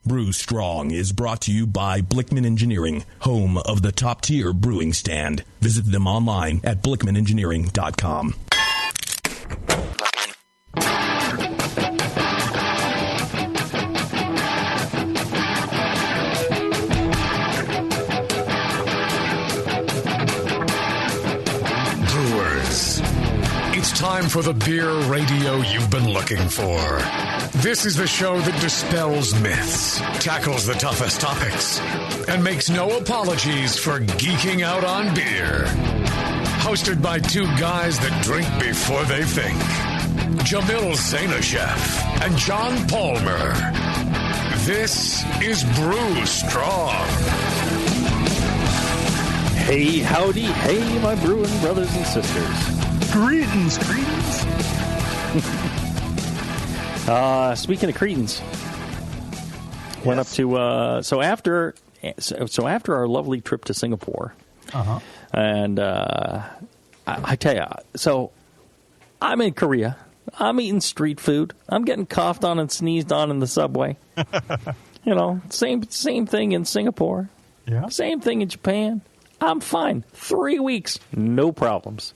Brew Strong is brought to you by Blickman Engineering, home of the top-tier brewing stand. Visit them online at blickmanengineering.com. Brewers, it's time for the beer radio you've been looking for. This is the show that dispels myths, tackles the toughest topics, and makes no apologies for geeking out on beer. Hosted by two guys that drink before they think, Jamil Zainasheff and John Palmer. This is Brew Strong. Hey, howdy, hey, my brewing brothers and sisters. Greetings. Speaking of cretins, went up to so after our lovely trip to Singapore, and I tell you, so I'm in Korea. I'm eating street food. I'm getting coughed on and sneezed on in the subway. Same thing in Singapore. Yeah. Same thing in Japan. I'm fine. 3 weeks, no problems.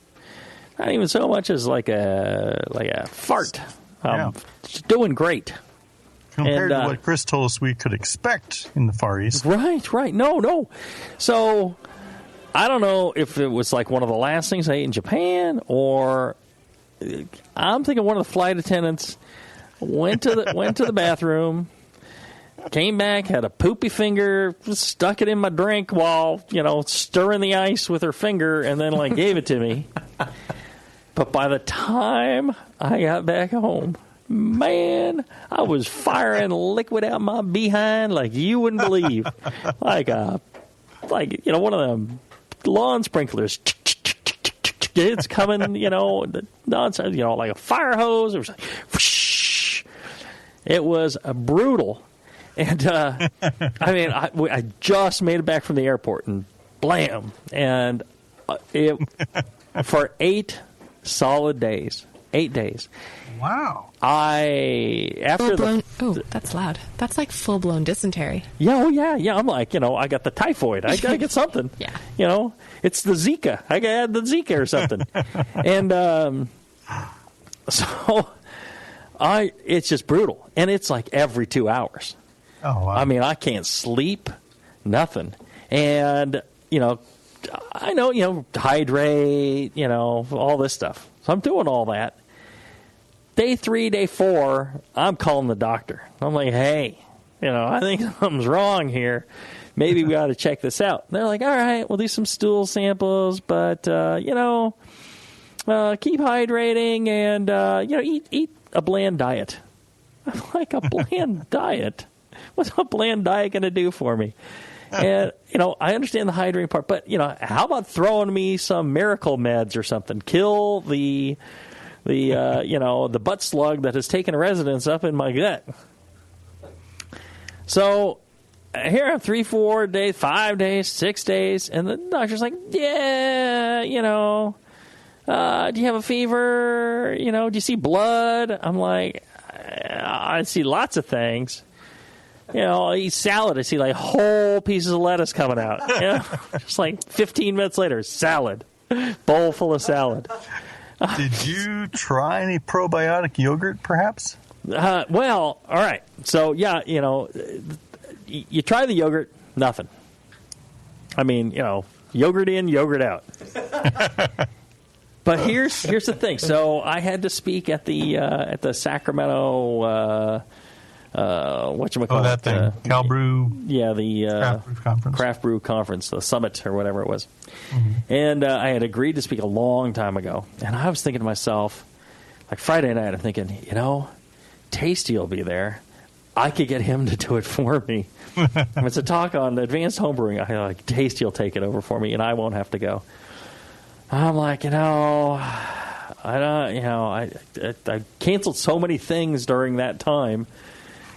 Not even so much as like a fart. Doing great. Compared to what Chris told us we could expect in the Far East. Right. No. So, I don't know if it was like one of the last things I ate in Japan, or I'm thinking one of the flight attendants went to the bathroom, came back, had a poopy finger, stuck it in my drink while, stirring the ice with her finger, and then, gave it to me. But by the time I got back home, man, I was firing liquid out my behind like you wouldn't believe. One of them lawn sprinklers. It's coming, nonsense, like a fire hose. It was like, whoosh. It was brutal. And, I just made it back from the airport, and blam. And for 8 solid days. 8 days. Wow. That's loud. That's like full-blown dysentery. Yeah. I'm like, I got the typhoid. I got to get something. Yeah. It's the Zika. I got to add the Zika or something. And it's just brutal. And it's like every 2 hours. Oh, wow. I mean, I can't sleep, nothing. And, I know, hydrate, all this stuff. So I'm doing all that. Day 3, day 4, I'm calling the doctor. I'm like, hey, I think something's wrong here. Maybe we ought to check this out. And they're like, all right, we'll do some stool samples, but, keep hydrating and, eat a bland diet. I'm like, a bland diet? What's a bland diet going to do for me? And, I understand the hydrating part, but, how about throwing me some miracle meds or something? Kill the butt slug that has taken residence up in my gut. So here I have 3, 4 days, 5 days, 6 days, and the doctor's like, yeah, do you have a fever? Do you see blood? I'm like, I see lots of things. I eat salad. I see whole pieces of lettuce coming out. Just 15 minutes later, salad, bowl full of salad. Did you try any probiotic yogurt, perhaps? Well, all right. So, yeah, you try the yogurt, nothing. I mean, yogurt in, yogurt out. But here's the thing. So I had to speak at the Sacramento whatchamacallit? Oh, that thing. Cal Brew. Yeah, the Craft Brew Conference, the summit or whatever it was. Mm-hmm. And I had agreed to speak a long time ago. And I was thinking to myself, Friday night, I'm thinking, Tasty will be there. I could get him to do it for me. If it's a talk on advanced homebrewing, I Tasty will take it over for me, and I won't have to go. I'm like, I canceled so many things during that time,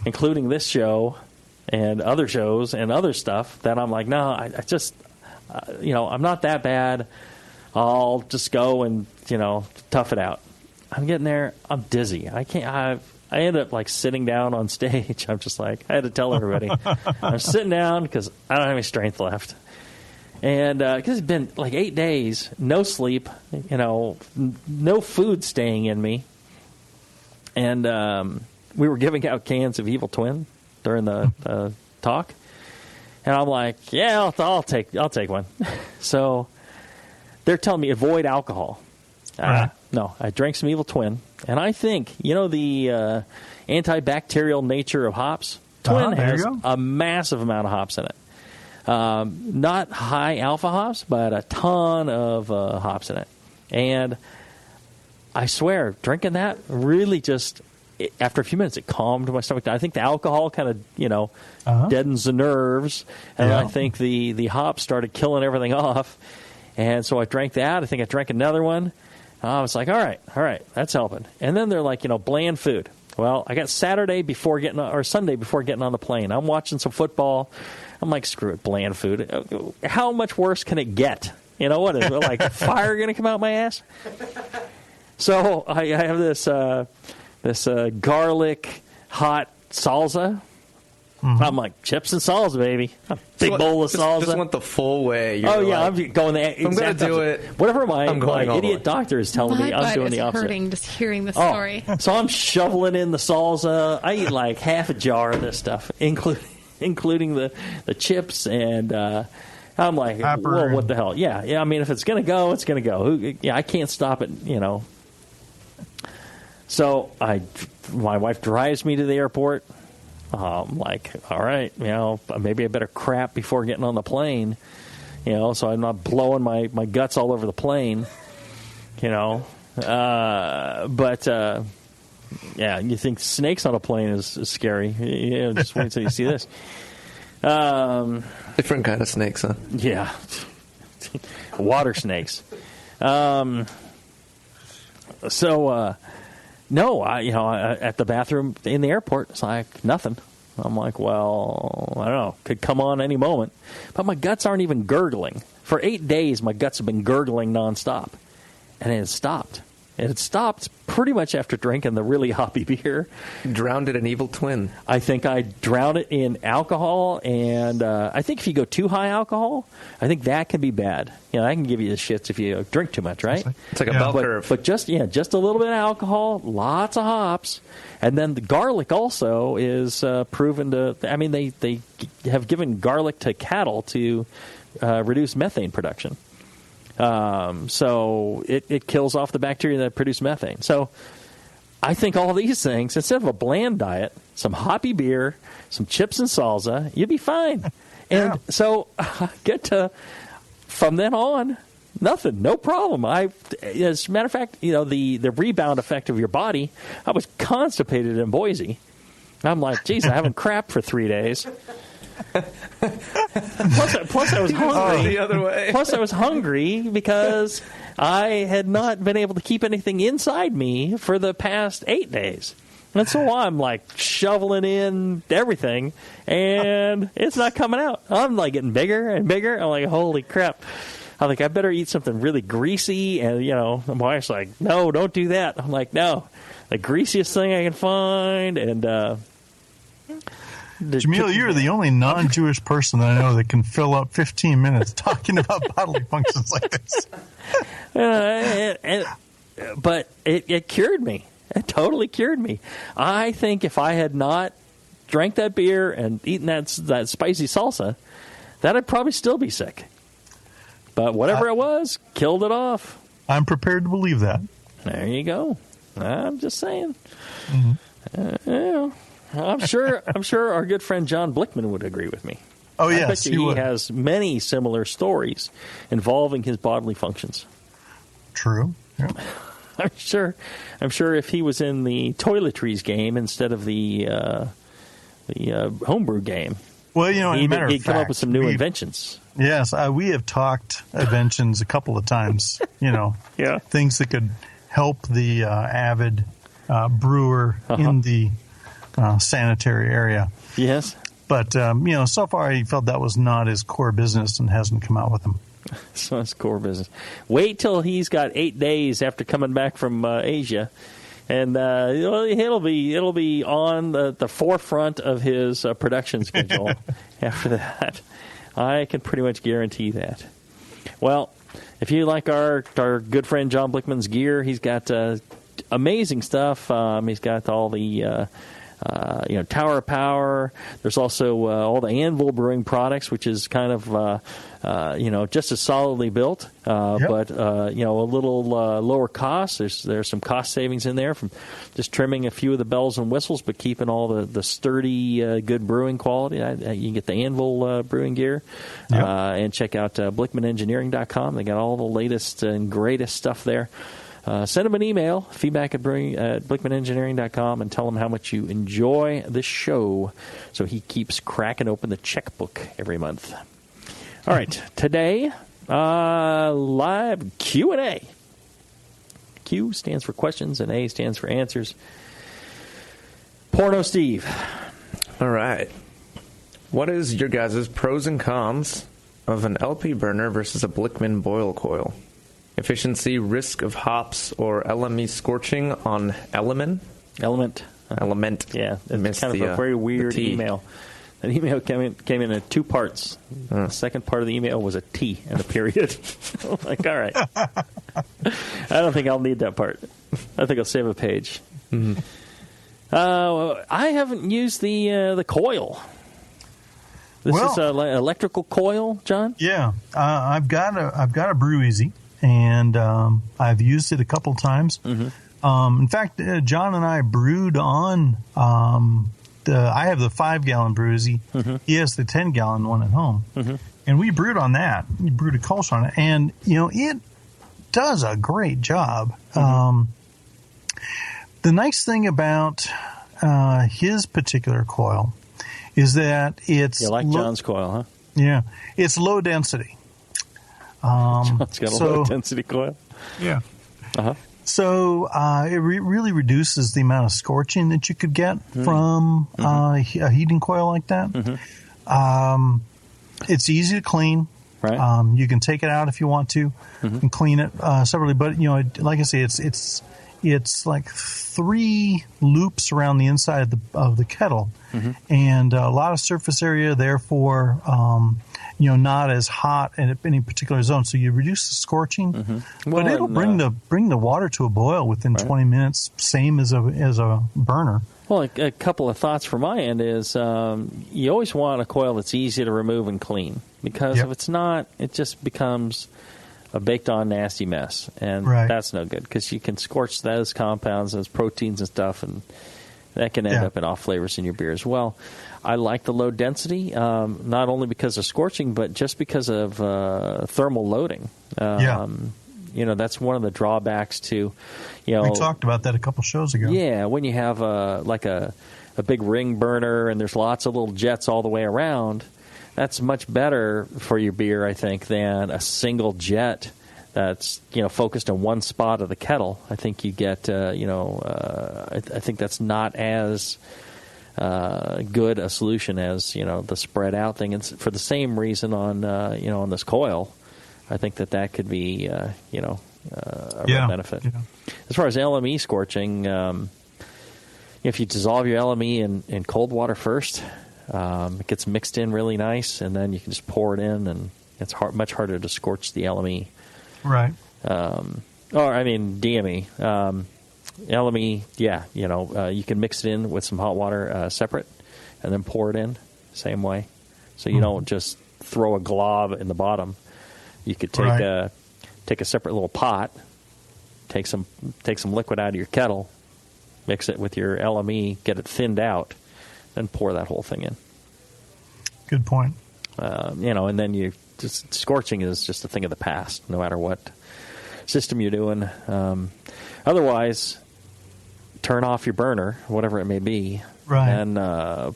including this show and other shows and other stuff, that I'm like, no, I just, I'm not that bad. I'll just go and, tough it out. I'm getting there. I'm dizzy. I can't. I ended up like sitting down on stage. I'm just like, I had to tell everybody, I'm sitting down because I don't have any strength left. And because it's been like 8 days, no sleep, no food staying in me. And we were giving out cans of Evil Twin during the talk. And I'm like, yeah, I'll take one. So they're telling me avoid alcohol. No, I drank some Evil Twin. And I think, the antibacterial nature of hops? Twin has a massive amount of hops in it. Not high alpha hops, but a ton of hops in it. And I swear, drinking that really just, after a few minutes, it calmed my stomach down. I think the alcohol kind of, deadens the nerves. And I think the hops started killing everything off. And so I drank that. I think I drank another one. I was like, all right, that's helping. And then they're like, bland food. Well, I got Sunday before getting on the plane. I'm watching some football. I'm like, screw it, bland food. How much worse can it get? What is it, like fire going to come out my ass? So I have this garlic hot salsa. Mm-hmm. I'm like, chips and salsa, baby. A big bowl of salsa. Just want the full way. I'm going the exact I'm going to do it. Whatever my idiot doctor is telling me, I'm doing the opposite. My butt is hurting just hearing the story. So I'm shoveling in the salsa. I eat like half a jar of this stuff, including the chips, and I'm like, well, what the hell? Yeah. I mean, if it's going to go, it's going to go. Yeah, I can't stop it, So my wife drives me to the airport. I'm like, all right, maybe I better crap before getting on the plane, so I'm not blowing my guts all over the plane, But you think snakes on a plane is scary. Just wait until you see this. Different kind of snakes, huh? Yeah. Water snakes. No, at the bathroom in the airport, it's like nothing. I'm like, well, I don't know. Could come on any moment. But my guts aren't even gurgling. For 8 days, my guts have been gurgling nonstop. And it stopped. And it stopped pretty much after drinking the really hoppy beer. Drowned it in Evil Twin. I think I drowned it in alcohol, and I think if you go too high alcohol, I think that can be bad. That can give you the shits if you drink too much, right? It's like a bell curve. But just a little bit of alcohol, lots of hops, and then the garlic also is proven to. I mean, they have given garlic to cattle to reduce methane production. So it kills off the bacteria that produce methane. So I think all these things, instead of a bland diet, some hoppy beer, some chips and salsa, you'd be fine. And so I get to, from then on, nothing, no problem. As a matter of fact, the rebound effect of your body, I was constipated in Boise. I'm like, geez, I haven't crapped for 3 days. Plus, I was hungry. The other way. Plus, I was hungry because I had not been able to keep anything inside me for the past 8 days. And so I'm like shoveling in everything, and it's not coming out. I'm like getting bigger and bigger. I'm like, holy crap. I'm like, I better eat something really greasy. And, my wife's like, no, don't do that. I'm like, no, the greasiest thing I can find. And, Jamil, you're the only non-Jewish person that I know that can fill up 15 minutes talking about bodily functions like this. But it cured me. It totally cured me. I think if I had not drank that beer and eaten that spicy salsa, that I'd probably still be sick. But whatever it was, killed it off. I'm prepared to believe that. There you go. I'm just saying. Mm-hmm. I'm sure our good friend John Blickman would agree with me. Oh, yes, I bet you he has many similar stories involving his bodily functions. True. Yeah. I'm sure if he was in the toiletries game instead of the homebrew game, well, he'd come up with some new inventions. Yes, we have talked inventions a couple of times. Yeah, things that could help the avid brewer in the sanitary area. Yes. But, so far he felt that was not his core business and hasn't come out with them. So it's core business. Wait till he's got 8 days after coming back from Asia, And it'll be on the forefront of his production schedule after that. I can pretty much guarantee that. Well, if you like our good friend John Blickman's gear, he's got amazing stuff. He's got all the Tower of Power. There's also all the Anvil Brewing products, which is kind of just as solidly built, but a little lower cost. There's some cost savings in there from just trimming a few of the bells and whistles, but keeping all the sturdy, good brewing quality. You can get the Anvil brewing gear, and check out BlickmanEngineering.com. They got all the latest and greatest stuff there. Send him an email, feedback at BlickmanEngineering.com, and tell him how much you enjoy this show so he keeps cracking open the checkbook every month. All right, today, live Q&A. Q stands for questions, and A stands for answers. Porno Steve. All right. What is your guys' pros and cons of an LP burner versus a Blickman boil coil? Efficiency, risk of hops, or LME scorching on Element. Yeah, it's kind of a very weird email. That email came in 2 parts. The second part of the email was a T and a period. I'm like, all right. I don't think I'll need that part. I think I'll save a page. Mm-hmm. I haven't used the coil. This is an electrical coil, John? Yeah. I've got a Brew Easy, and I've used it a couple times. Mm-hmm. In fact, John and I brewed on I have the 5-gallon Brew Easy. Mm-hmm. He has the 10-gallon one at home. Mm-hmm. And we brewed on that. We brewed a Kolsch on it. And, it does a great job. Mm-hmm. The nice thing about his particular coil is that it's... You like John's coil, huh? Yeah. It's low density. John's got a low density coil? Yeah. Uh-huh. So it really reduces the amount of scorching that you could get from a heating coil like that. Mm-hmm. It's easy to clean. Right. You can take it out if you want to and clean it separately. But like I say, it's like 3 loops around the inside of the kettle, and a lot of surface area. Therefore, not as hot in any particular zone. So you reduce the scorching, but it'll bring the water to a boil within 20 minutes. Same as a burner. Well, a couple of thoughts from my end is you always want a coil that's easy to remove and clean, because if it's not, it just becomes a baked-on nasty mess, and that's no good, because you can scorch those compounds, those proteins and stuff, and that can end up in off flavors in your beer as well. I like the low density, not only because of scorching, but just because of thermal loading. That's one of the drawbacks to, we talked about that a couple shows ago. Yeah, when you have a big ring burner and there's lots of little jets all the way around, that's much better for your beer, I think, than a single jet that's focused on one spot of the kettle. I think you get I think that's not as good a solution as the spread out thing. And for the same reason on this coil, I think that could be a real benefit. Yeah. As far as LME scorching, if you dissolve your LME in cold water first, it gets mixed in really nice, and then you can just pour it in, and it's much harder to scorch the LME. Right. DME. LME, you can mix it in with some hot water separate, and then pour it in same way. So you don't just throw a glob in the bottom. You could take a separate little pot, take some liquid out of your kettle, mix it with your LME, get it thinned out, then pour that whole thing in. Good point. And then scorching is just a thing of the past, no matter what system you're doing. Otherwise, turn off your burner, whatever it may be, and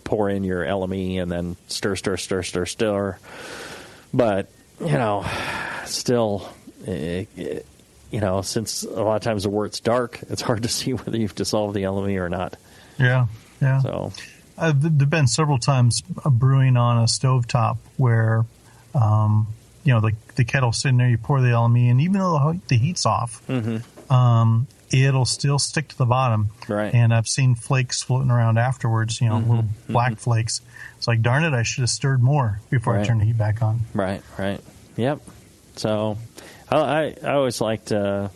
pour in your LME, and then stir. But, still, since a lot of times where it's dark, it's hard to see whether you've dissolved the LME or not. Yeah. So there have been several times brewing on a stovetop where, the kettle's sitting there, you pour the LME, and even though the heat's off, it'll still stick to the bottom. Right. And I've seen flakes floating around afterwards, little black flakes. It's like, darn it, I should have stirred more before I turned the heat back on. Right. Yep. So I always liked, I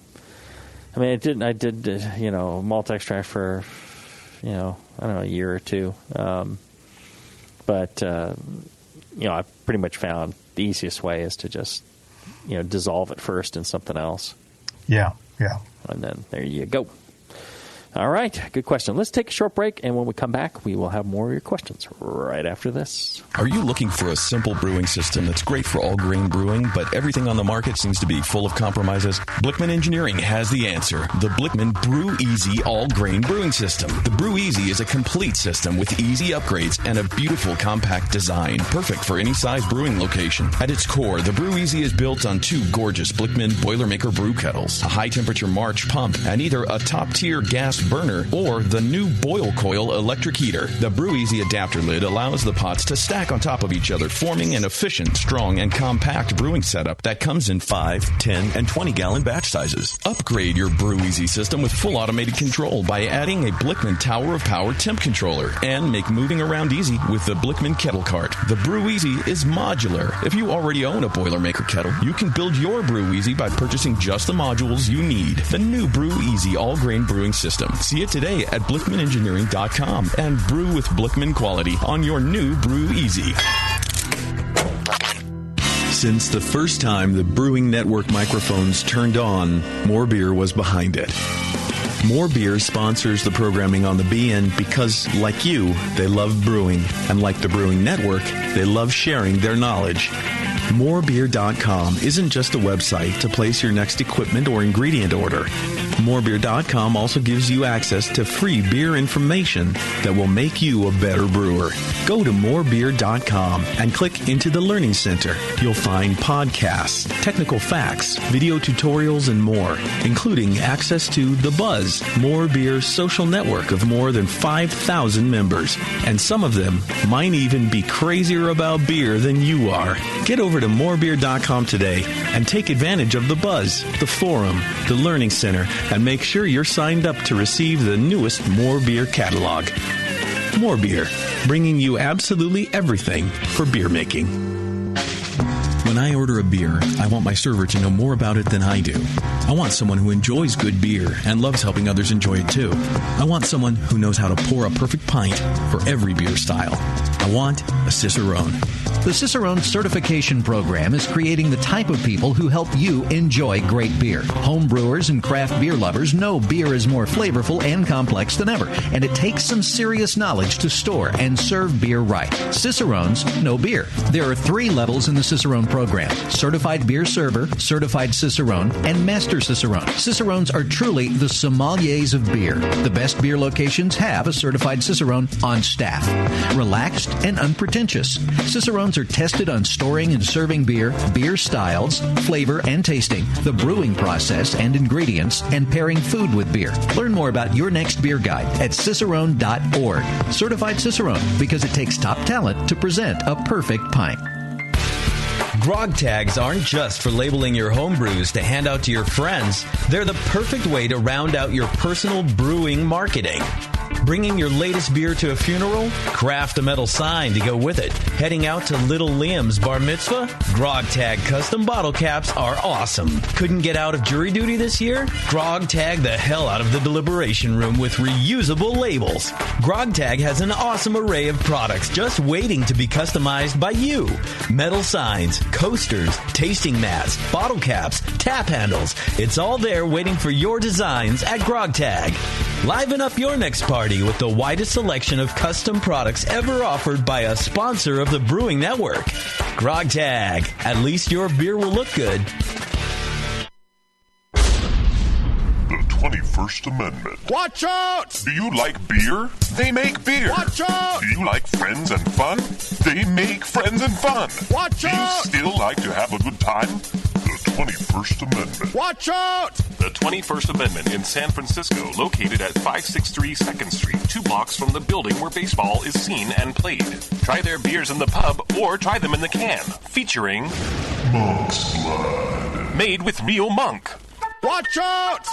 did malt extract for, I don't know, a year or two. But I pretty much found the easiest way is to just, dissolve it first in something else. Yeah. And then there you go. All right, good question. Let's take a short break, and when we come back, we will have more of your questions right after this. Are you looking for a simple brewing system that's great for all grain brewing, but everything on the market seems to be full of compromises? Blickman Engineering has the answer. The Blickman Brew Easy All Grain Brewing System. The Brew Easy is a complete system with easy upgrades and a beautiful compact design, perfect for any size brewing location. At its core, the Brew Easy is built on 2 gorgeous Blickman Boilermaker brew kettles, a high-temperature March pump, and either a top-tier gas burner or the new boil coil electric heater. The Brew Easy adapter lid allows the pots to stack on top of each other, forming an efficient, strong, and compact brewing setup that comes in 5, 10, and 20-gallon batch sizes. Upgrade your Brew Easy system with full automated control by adding a Blickman Tower of Power temp controller, and make moving around easy with the Blickman Kettle Cart. The Brew Easy is modular. If you already own a Boilermaker kettle, you can build your Brew Easy by purchasing just the modules you need. The new Brew Easy all-grain brewing system. See it today at BlickmanEngineering.com and brew with Blickman quality on your new Brew Easy. Since the first time the Brewing Network microphones turned on, More Beer was behind it. More Beer sponsors the programming on the BN because, like you, they love brewing. And like the Brewing Network, they love sharing their knowledge. Morebeer.com isn't just a website to place your next equipment or ingredient order. Morebeer.com also gives you access to free beer information that will make you a better brewer. Go to morebeer.com and click into the Learning Center. You'll find podcasts, technical facts, video tutorials, and more, including access to The Buzz, More Beer's social network of more than 5,000 members. And some of them might even be crazier about beer than you are. Get over to morebeer.com today and take advantage of The Buzz, the forum, the Learning Center, and make sure you're signed up to receive the newest More Beer catalog. More Beer, bringing you absolutely everything for beer making. When I order a beer, I want my server to know more about it than I do. I want someone who enjoys good beer and loves helping others enjoy it too. I want someone who knows how to pour a perfect pint for every beer style. I want a Cicerone. The Cicerone Certification Program is creating the type of people who help you enjoy great beer. Home brewers and craft beer lovers know beer is more flavorful and complex than ever, and it takes some serious knowledge to store and serve beer right. Cicerones know beer. There are 3 levels in the Cicerone program: Certified Beer Server, Certified Cicerone, and Master Cicerone. Cicerones are truly the sommeliers of beer. The best beer locations have a Certified Cicerone on staff. Relaxed and unpretentious. Cicerones are tested on storing and serving beer, beer styles, flavor and tasting, the brewing process and ingredients, and pairing food with beer. Learn more about your next beer guide at cicerone.org. Certified Cicerone, because it takes top talent to present a perfect pint. Grog tags aren't just for labeling your home brews to hand out to your friends. They're the perfect way to round out your personal brewing marketing. Bringing your latest beer to a funeral? Craft a metal sign to go with it. Heading out to little Liam's bar mitzvah? Grog Tag custom bottle caps are awesome. Couldn't get out of jury duty this year? Grog Tag the hell out of the deliberation room with reusable labels. Grog Tag has an awesome array of products just waiting to be customized by you. Metal signs, coasters, tasting mats, bottle caps, tap handles. It's all there waiting for your designs at Grog Tag. Liven up your next party with the widest selection of custom products ever offered by a sponsor of the Brewing Network. Grog Tag. At least your beer will look good. The 21st Amendment. Watch out! Do you like beer? They make beer. Watch out! Do you like friends and fun? They make friends and fun. Watch out! Do you still like to have a good time? The 21st Amendment. Watch out! The 21st Amendment in San Francisco, located at 563 2nd Street, 2 blocks from the building where baseball is seen and played. Try their beers in the pub or try them in the can, featuring Monk's Blood. Made with real monk. Watch out!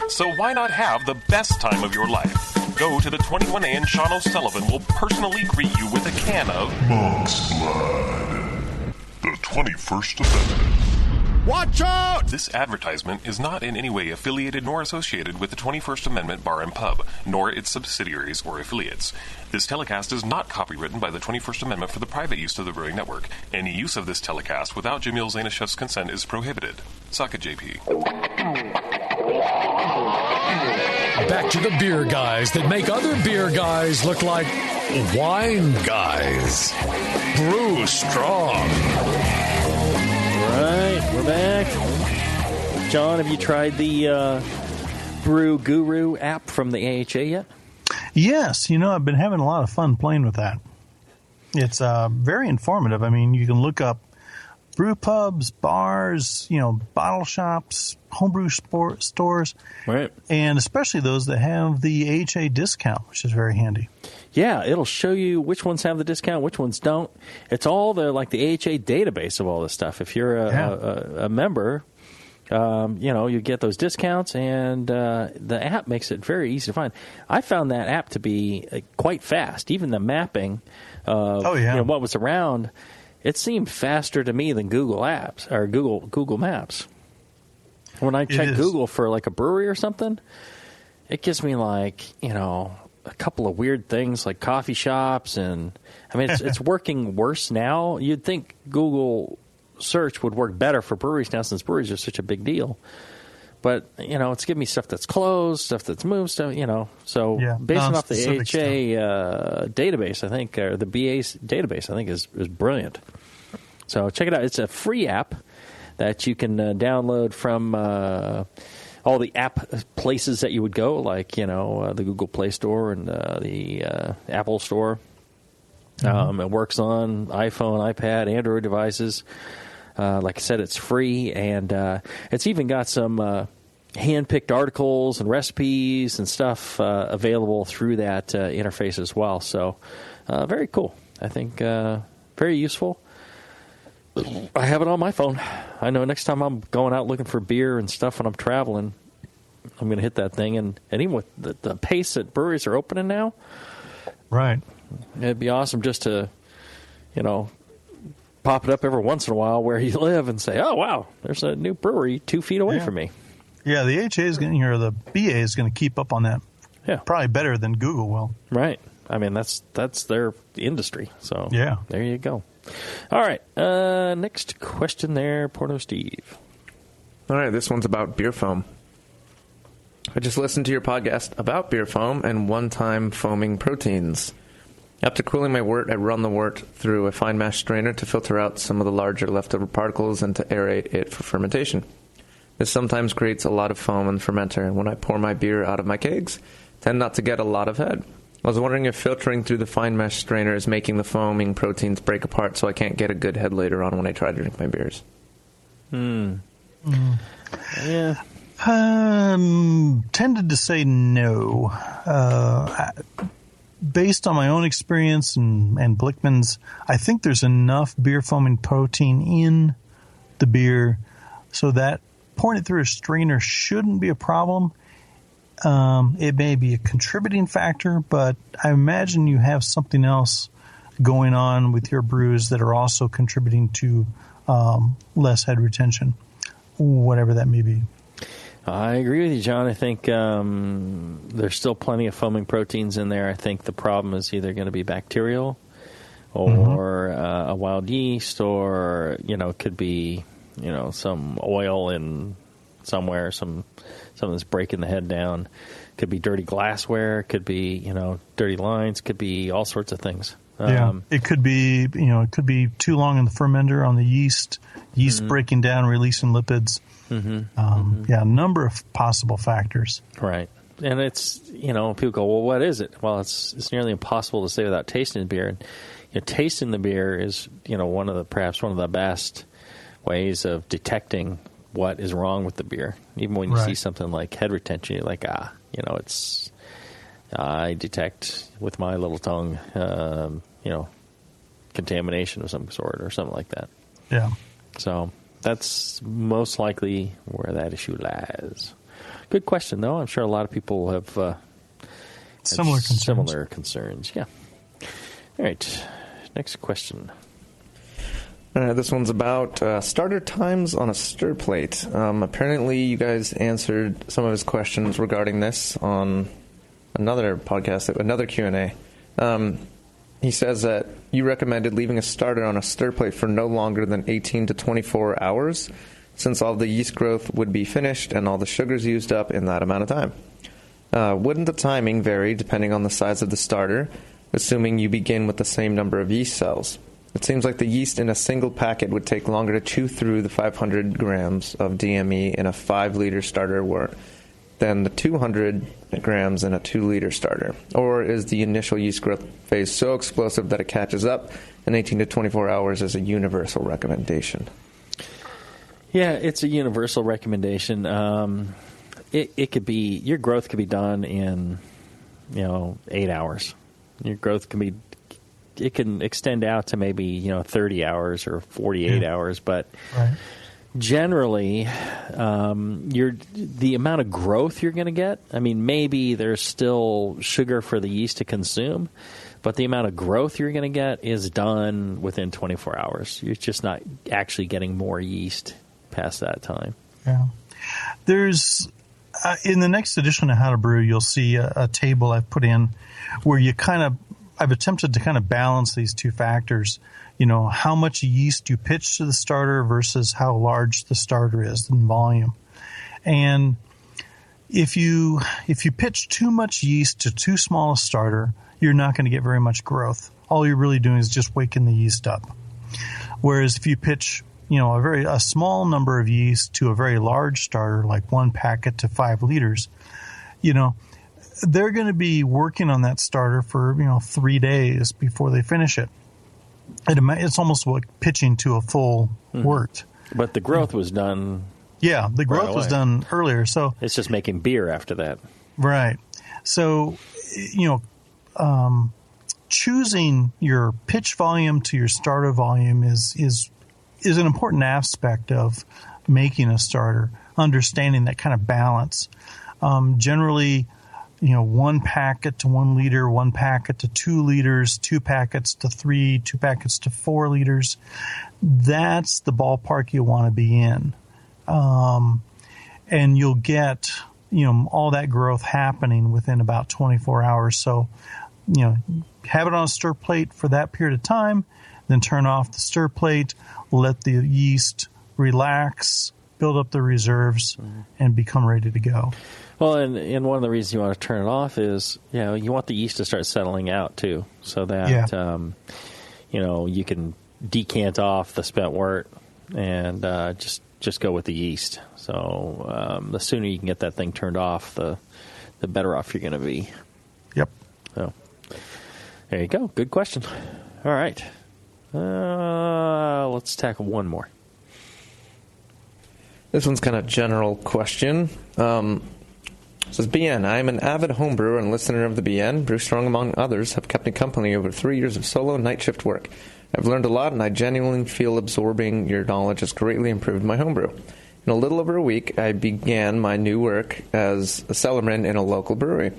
So why not have the best time of your life? Go to the 21A and Sean O'Sullivan will personally greet you with a can of Monk's Blood. The 21st Amendment. Watch out! This advertisement is not in any way affiliated nor associated with the 21st Amendment Bar and Pub, nor its subsidiaries or affiliates. This telecast is not copywritten by the 21st Amendment for the private use of the Brewing Network. Any use of this telecast without Jamil Zainashev's consent is prohibited. Suck it, JP. Back to the beer guys that make other beer guys look like wine guys. Brew Strong. Right, we're back. John, have you tried the Brew Guru app from the AHA yet? Yes, I've been having a lot of fun playing with that. It's very informative. I mean, you can look up brew pubs, bars, bottle shops, homebrew stores, right? And especially those that have the AHA discount, which is very handy. Yeah, it'll show you which ones have the discount, which ones don't. It's all the AHA database of all this stuff. If you're a member, you get those discounts, and the app makes it very easy to find. I found that app to be quite fast. Even the mapping of what was around, it seemed faster to me than Google Apps or Google Maps. When I check Google for a brewery or something, it gives me a couple of weird things like coffee shops, and I mean it's working worse now. You'd think Google search would work better for breweries now, since breweries are such a big deal. But it's giving me stuff that's closed, stuff that's moved, stuff So based off the AHA database, I think, or the BA's database, I think is brilliant. So check it out. It's a free app that you can download from all the app places that you would go, like the Google Play Store and the Apple Store. Mm-hmm. It works on iPhone, iPad, Android devices. Like I said, it's free, and it's even got some hand-picked articles and recipes and stuff available through that interface as well. So very cool. I think very useful. I have it on my phone. I know next time I'm going out looking for beer and stuff when I'm traveling, I'm going to hit that thing. And even with the pace that breweries are opening now, right? It'd be awesome just to, pop it up every once in a while where you live and say, oh, wow, there's a new brewery 2 feet away from me. Yeah, the HA is going to, or the BA is going to keep up on that. Yeah. Probably better than Google will. Right. I mean, that's their industry. So yeah, there you go. All right. Next question there, Porno Steve. All right, this one's about beer foam. I just listened to your podcast about beer foam and one-time foaming proteins. After cooling my wort, I run the wort through a fine mash strainer to filter out some of the larger leftover particles and to aerate it for fermentation. This sometimes creates a lot of foam in the fermenter, and when I pour my beer out of my kegs, I tend not to get a lot of head. I was wondering if filtering through the fine mesh strainer is making the foaming proteins break apart so I can't get a good head later on when I try to drink my beers. Yeah. Tended to say no. Based on my own experience and Blickman's, I think there's enough beer foaming protein in the beer so that pouring it through a strainer shouldn't be a problem. It may be a contributing factor, but I imagine you have something else going on with your brews that are also contributing to less head retention, whatever that may be. I agree with you, John. I think there's still plenty of foaming proteins in there. I think the problem is either going to be bacterial or a wild yeast, or, it could be, some oil in somewhere, something that's breaking the head down. Could be dirty glassware, could be, dirty lines, could be all sorts of things. It could be, it could be too long in the fermenter on the yeast breaking down, releasing lipids. A number of possible factors. Right. And it's, people go, well, what is it? Well, it's nearly impossible to say without tasting the beer. And tasting the beer is, perhaps one of the best ways of detecting what is wrong with the beer. Even when you see something like head retention, you're like, I detect with my little tongue, contamination of some sort or something like that. Yeah. So that's most likely where that issue lies. Good question, though. I'm sure a lot of people have similar concerns. Yeah. All right. Next question. This one's about starter times on a stir plate. Apparently, you guys answered some of his questions regarding this on another podcast, another Q&A. He says that you recommended leaving a starter on a stir plate for no longer than 18 to 24 hours, since all the yeast growth would be finished and all the sugars used up in that amount of time. Wouldn't the timing vary depending on the size of the starter, assuming you begin with the same number of yeast cells? It seems like the yeast in a single packet would take longer to chew through the 500 grams of DME in a 5-liter starter than the 200 grams in a 2-liter starter. Or is the initial yeast growth phase so explosive that it catches up, and 18 to 24 hours is a universal recommendation? Yeah, it's a universal recommendation. It could be, your growth could be done in, 8 hours. Your growth can be, it can extend out to maybe, 30 hours or 48 hours, but generally, the amount of growth you're going to get, I mean, maybe there's still sugar for the yeast to consume, but the amount of growth you're going to get is done within 24 hours. You're just not actually getting more yeast past that time. Yeah. There's, in the next edition of How to Brew, you'll see a table I've put in where I've attempted to kind of balance these two factors. How much yeast you pitch to the starter versus how large the starter is in volume. And if you pitch too much yeast to too small a starter, you're not going to get very much growth. All you're really doing is just waking the yeast up. Whereas if you pitch, a small number of yeast to a very large starter, like 1 packet to 5 liters, they're going to be working on that starter for, 3 days before they finish it. It's almost like pitching to a full wort. But the growth was done. Yeah, the growth was done earlier. So it's just making beer after that. Right. So, choosing your pitch volume to your starter volume is an important aspect of making a starter, understanding that kind of balance. Generally, 1 packet to 1 liter, 1 packet to 2 liters, 2 packets to 3, 2 packets to 4 liters. That's the ballpark you want to be in. And you'll get, all that growth happening within about 24 hours. So, have it on a stir plate for that period of time, then turn off the stir plate, let the yeast relax, build up the reserves, and become ready to go. Well, and one of the reasons you want to turn it off is, you want the yeast to start settling out, too, so that, you can decant off the spent wort and just go with the yeast. So the sooner you can get that thing turned off, the better off you're going to be. Yep. So there you go. Good question. All right. Let's tackle one more. This one's kind of general question. It says, BN, I am an avid home brewer and listener of the BN. Brew Strong, among others, have kept me company over 3 years of solo night shift work. I've learned a lot, and I genuinely feel absorbing your knowledge has greatly improved my homebrew. In a little over a week, I began my new work as a cellarman in a local brewery.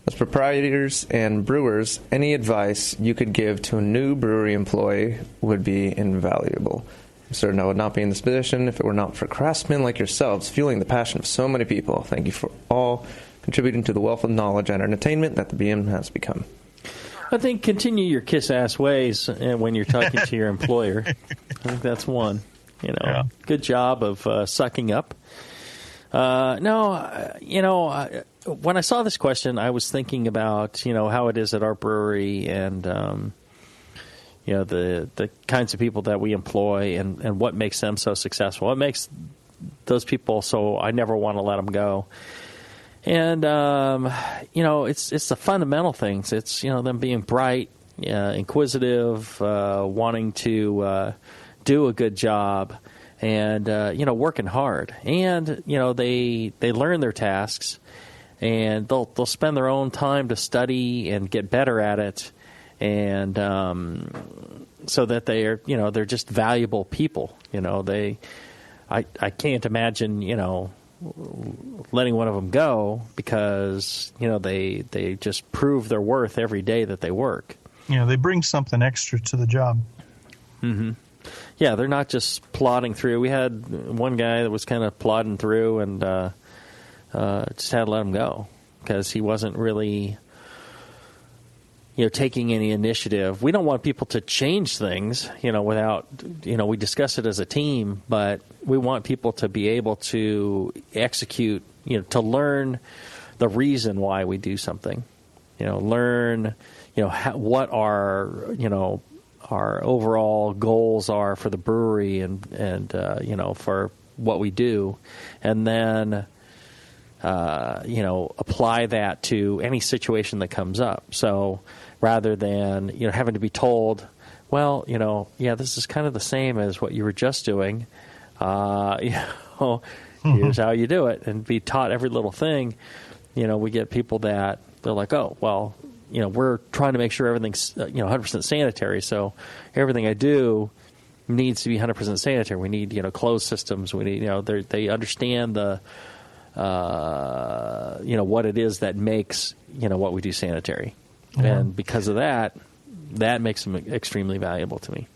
As proprietors and brewers, any advice you could give to a new brewery employee would be invaluable. I'm certain I would not be in this position if it were not for craftsmen like yourselves, fueling the passion of so many people. Thank you for all contributing to the wealth of knowledge and entertainment that the BM has become. I think continue your kiss-ass ways when you're talking to your employer. I think that's one. Good job of sucking up. When I saw this question, I was thinking about, how it is at our brewery and, the kinds of people that we employ and what makes them so successful. What makes those people so I never want to let them go. And, it's the fundamental things. It's, them being bright, inquisitive, wanting to do a good job, and, working hard. And, they learn their tasks, and they'll spend their own time to study and get better at it, and so that they're just valuable people. I can't imagine, letting one of them go because, they just prove their worth every day that they work. They bring something extra to the job. Mm-hmm. Yeah, they're not just plodding through. We had one guy that was kind of plodding through and just had to let him go because he wasn't really, taking any initiative. We don't want people to change things, without, we discuss it as a team, but we want people to be able to execute, to learn the reason why we do something, learn, what our overall goals are for the brewery and for what we do, and then apply that to any situation that comes up. So rather than having to be told, well, this is kind of the same as what you were just doing, here's how you do it, and be taught every little thing. We get people that they're like, oh, well, we're trying to make sure everything's 100% sanitary. So everything I do needs to be 100% sanitary. We need closed systems. We need they understand the what it is that makes what we do sanitary, and because of that makes them extremely valuable to me.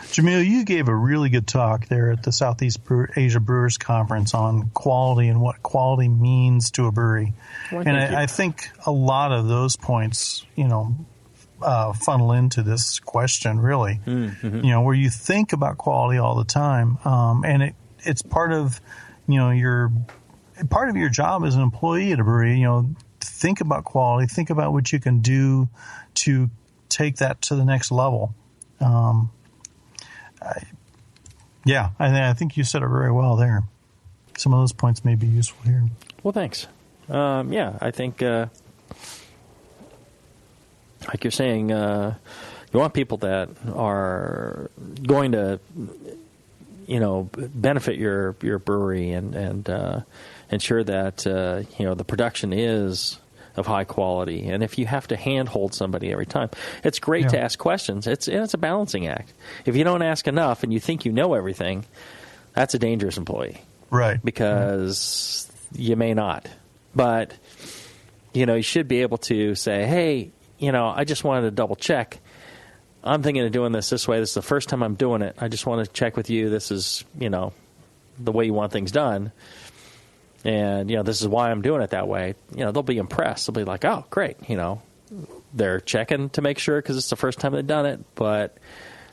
Jamil, you gave a really good talk there at the Southeast Asia Brewers Conference on quality and what quality means to a brewery. Well, and I think a lot of those points, funnel into this question, really. Mm-hmm. Where you think about quality all the time, and it's part of, your job as an employee at a brewery. Think about quality, think about what you can do to take that to the next level. I think you said it very well there. Some of those points may be useful here. Well, thanks. I think, like you're saying, you want people that are going to, benefit your brewery and ensure that, the production is of high quality. And if you have to handhold somebody every time, it's great to ask questions. It's a balancing act. If you don't ask enough and you think you know everything, that's a dangerous employee. Right. Because you may not. But, you should be able to say, hey, I just wanted to double check. I'm thinking of doing this way. This is the first time I'm doing it. I just want to check with you. This is, the way you want things done. And, this is why I'm doing it that way. They'll be impressed. They'll be like, oh, great. They're checking to make sure because it's the first time they've done it. But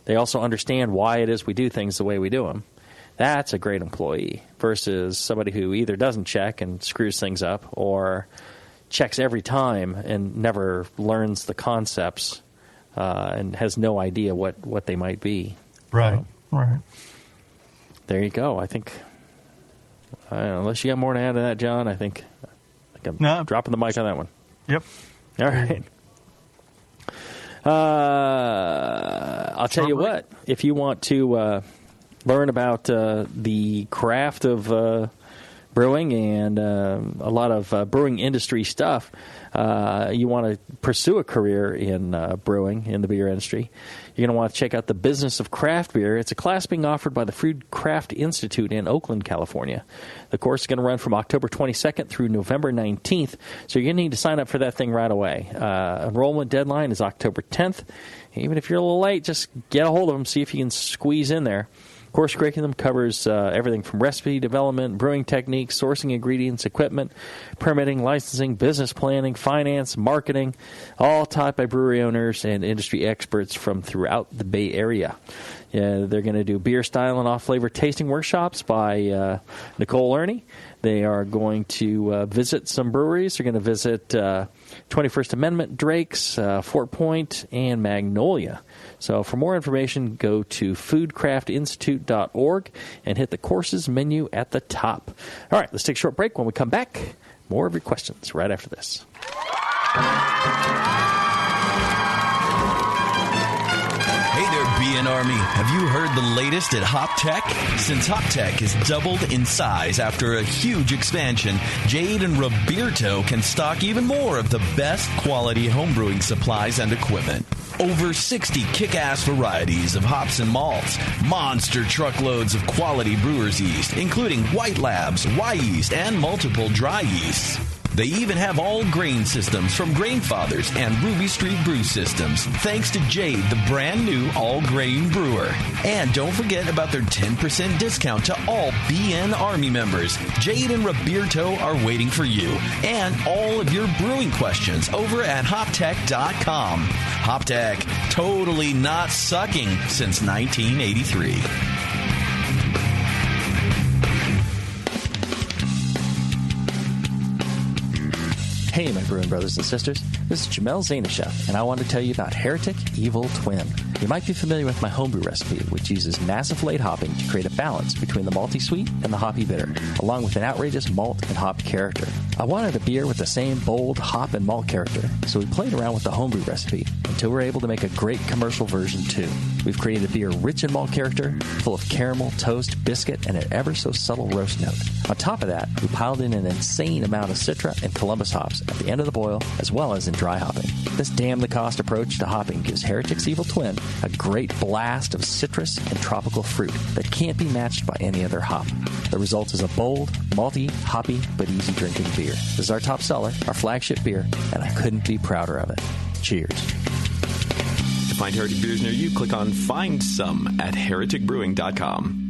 they also understand why it is we do things the way we do them. That's a great employee versus somebody who either doesn't check and screws things up or checks every time and never learns the concepts and has no idea what they might be. Right, right. There you go. I think... unless you got more to add to that, John, I think I'm dropping the mic on that one. Yep. All right. I'll tell you what. If you want to learn about the craft of brewing and a lot of brewing industry stuff, you want to pursue a career in brewing in the beer industry, you're going to want to check out the Business of Craft Beer. It's a class being offered by the Food Craft Institute in Oakland, California. The course is going to run from October 22nd through November 19th, so you're going to need to sign up for that thing right away. Enrollment deadline is October 10th. Even if you're a little late, just get a hold of them, see if you can squeeze in there. Course curriculum covers everything from recipe development, brewing techniques, sourcing ingredients, equipment, permitting, licensing, business planning, finance, marketing, all taught by brewery owners and industry experts from throughout the Bay Area. They're going to do beer style and off-flavor tasting workshops by Nicole Ernie. They are going to visit some breweries. They're going to visit 21st Amendment, Drake's, Fort Point, and Magnolia. So for more information, go to foodcraftinstitute.org and hit the courses menu at the top. All right, let's take a short break. When we come back, more of your questions right after this. Hey there, BN Army, have you heard the latest at Hop Tech? Since Hop Tech has doubled in size after a huge expansion, Jade and Roberto can stock even more of the best quality homebrewing supplies and equipment. Over 60 kick-ass varieties of hops and malts, monster truckloads of quality brewer's yeast, including White Labs, Y-yeast, and multiple dry yeasts. They even have all grain systems from Grain Fathers and Ruby Street Brew Systems, thanks to Jade, the brand new all-grain brewer. And don't forget about their 10% discount to all BN Army members. Jade and Roberto are waiting for you and all of your brewing questions over at hoptech.com. HopTech, totally not sucking since 1983. Hey, my brewing brothers and sisters. This is Jamel Zanishev, and I want to tell you about Heretic Evil Twin. You might be familiar with my homebrew recipe, which uses massive late hopping to create a balance between the malty sweet and the hoppy bitter, along with an outrageous malt and hop character. I wanted a beer with the same bold hop and malt character, so we played around with the homebrew recipe until we were able to make a great commercial version too. We've created a beer rich in malt character, full of caramel, toast, biscuit, and an ever so subtle roast note. On top of that, we piled in an insane amount of Citra and Columbus hops at the end of the boil, as well as in dry hopping. This damn-the-cost approach to hopping gives Heretic's Evil Twin a great blast of citrus and tropical fruit that can't be matched by any other hop. The result is a bold, malty, hoppy, but easy-drinking beer. This is our top seller, our flagship beer, and I couldn't be prouder of it. Cheers. To find Heretic beers near you, click on Find Some at hereticbrewing.com.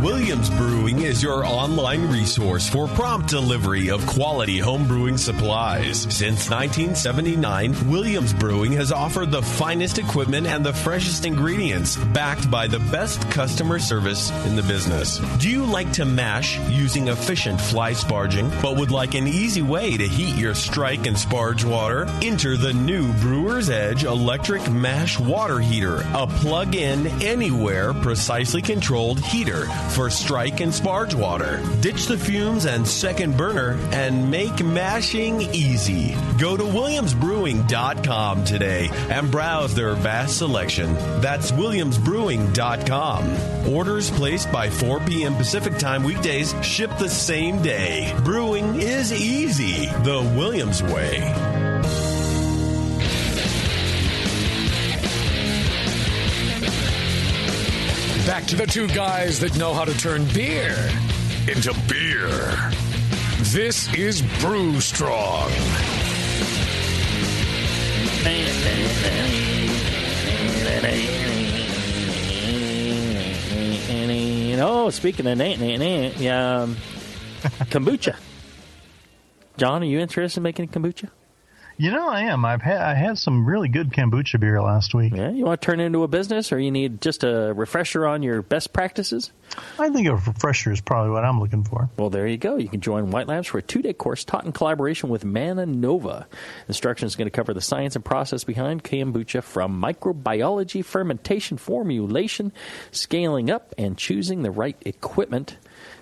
Williams Brewing is your online resource for prompt delivery of quality home brewing supplies. Since 1979, Williams Brewing has offered the finest equipment and the freshest ingredients, backed by the best customer service in the business. Do you like to mash using efficient fly sparging, but would like an easy way to heat your strike and sparge water? Enter the new Brewer's Edge electric mash water heater, a plug-in, anywhere, precisely controlled heater for strike and sparge water. Ditch the fumes and second burner and make mashing easy. Go to williamsbrewing.com today and browse their vast selection. That's williamsbrewing.com. Orders placed by 4 p.m. Pacific Time weekdays ship the same day. Brewing is easy the Williams way. Back to the two guys that know how to turn beer into beer. This is Brew Strong. Oh, speaking of kombucha. John, are you interested in making kombucha? You know, I am. I had some really good kombucha beer last week. Yeah, you want to turn it into a business, or you need just a refresher on your best practices? I think a refresher is probably what I'm looking for. Well, there you go. You can join White Labs for a 2-day course taught in collaboration with Manna Nova. Instruction is going to cover the science and process behind kombucha, from microbiology, fermentation, formulation, scaling up, and choosing the right equipment,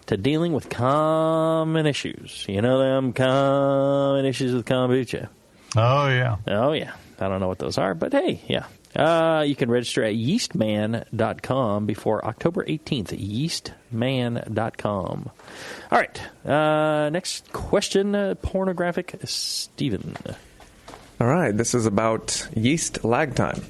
to dealing with common issues. You know them common issues with kombucha. Oh, yeah. Oh, yeah. I don't know what those are, but hey, yeah. You can register at yeastman.com before October 18th. Yeastman.com. All right. Next question, pornographic Steven. All right. This is about yeast lag time.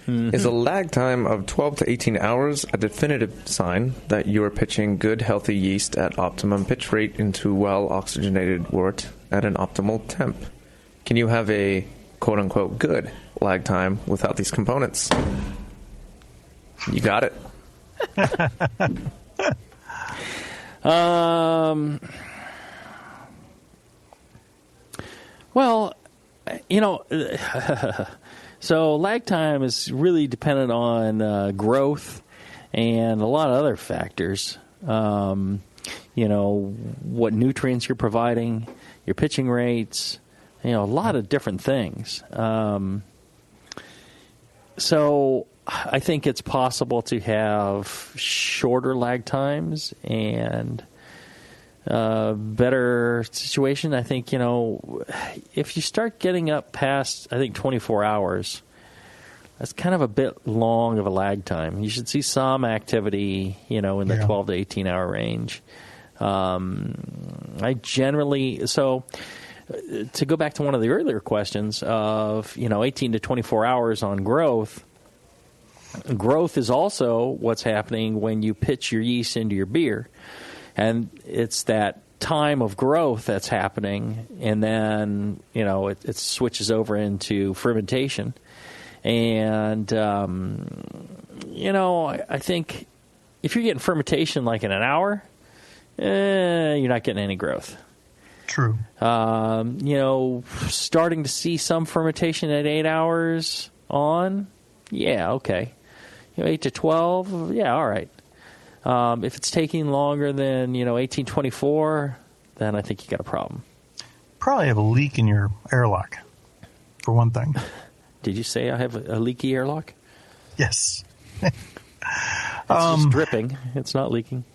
Mm-hmm. Is a lag time of 12 to 18 hours a definitive sign that you are pitching good, healthy yeast at optimum pitch rate into well-oxygenated wort at an optimal temp? Can you have a quote-unquote good lag time without these components? You got it. Well, you know, so lag time is really dependent on growth and a lot of other factors. You know, what nutrients you're providing, your pitching rates, you know, a lot of different things. So I think it's possible to have shorter lag times and better situation. I think, you know, if you start getting up past, I think, 24 hours, that's kind of a bit long of a lag time. You should see some activity, in the 12 to 18 hour range. I generally, so to go back to one of the earlier questions of, 18 to 24 hours on growth, growth is also what's happening when you pitch your yeast into your beer. And it's that time of growth that's happening, and then, it switches over into fermentation. And, I think if you're getting fermentation like in an hour, you're not getting any growth. True. Starting to see some fermentation at 8 hours on, yeah, okay. 8 to 12, yeah, all right. If it's taking longer than, 1824, then I think you got a problem. Probably have a leak in your airlock, for one thing. Did you say I have a leaky airlock? Yes. It's just dripping. It's not leaking.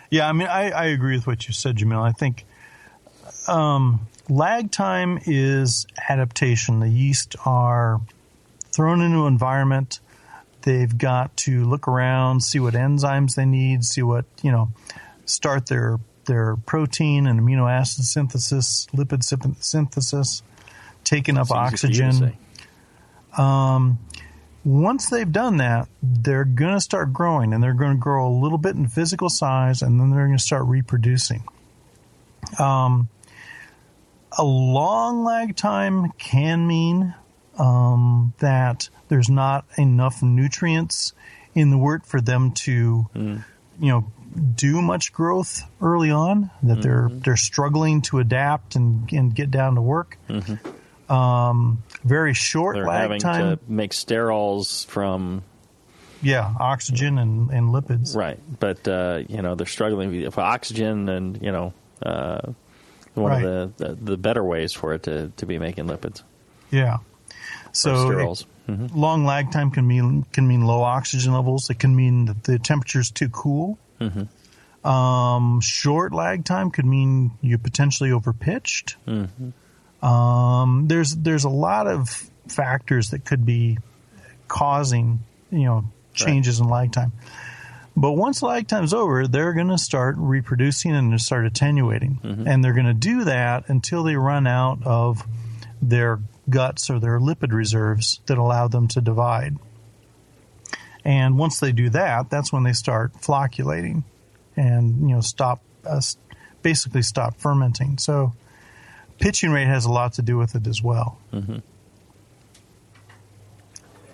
Yeah, I mean, I agree with what you said, Jamil. I think lag time is adaptation. The yeast are thrown into an environment. They've got to look around, see what enzymes they need, see what, start their protein and amino acid synthesis, lipid synthesis, taking up oxygen. Once they've done that, they're going to start growing, and they're going to grow a little bit in physical size, and then they're going to start reproducing. A long lag time can mean that there's not enough nutrients in the wort for them to, do much growth early on, that they're struggling to adapt and get down to work. Very short they're lag having time. To make sterols from oxygen and lipids. Right, but they're struggling with oxygen and one of the better ways for it to be making lipids. Yeah. So sterols. Long lag time can mean low oxygen levels. It can mean that the temperature's too cool. Short lag time could mean you potentially overpitched. There's a lot of factors that could be causing changes in lag time. But once lag time's over, they're going to start reproducing and start attenuating, and they're going to do that until they run out of their guts or their lipid reserves that allow them to divide. And once they do that, that's when they start flocculating and basically stop fermenting. So pitching rate has a lot to do with it as well.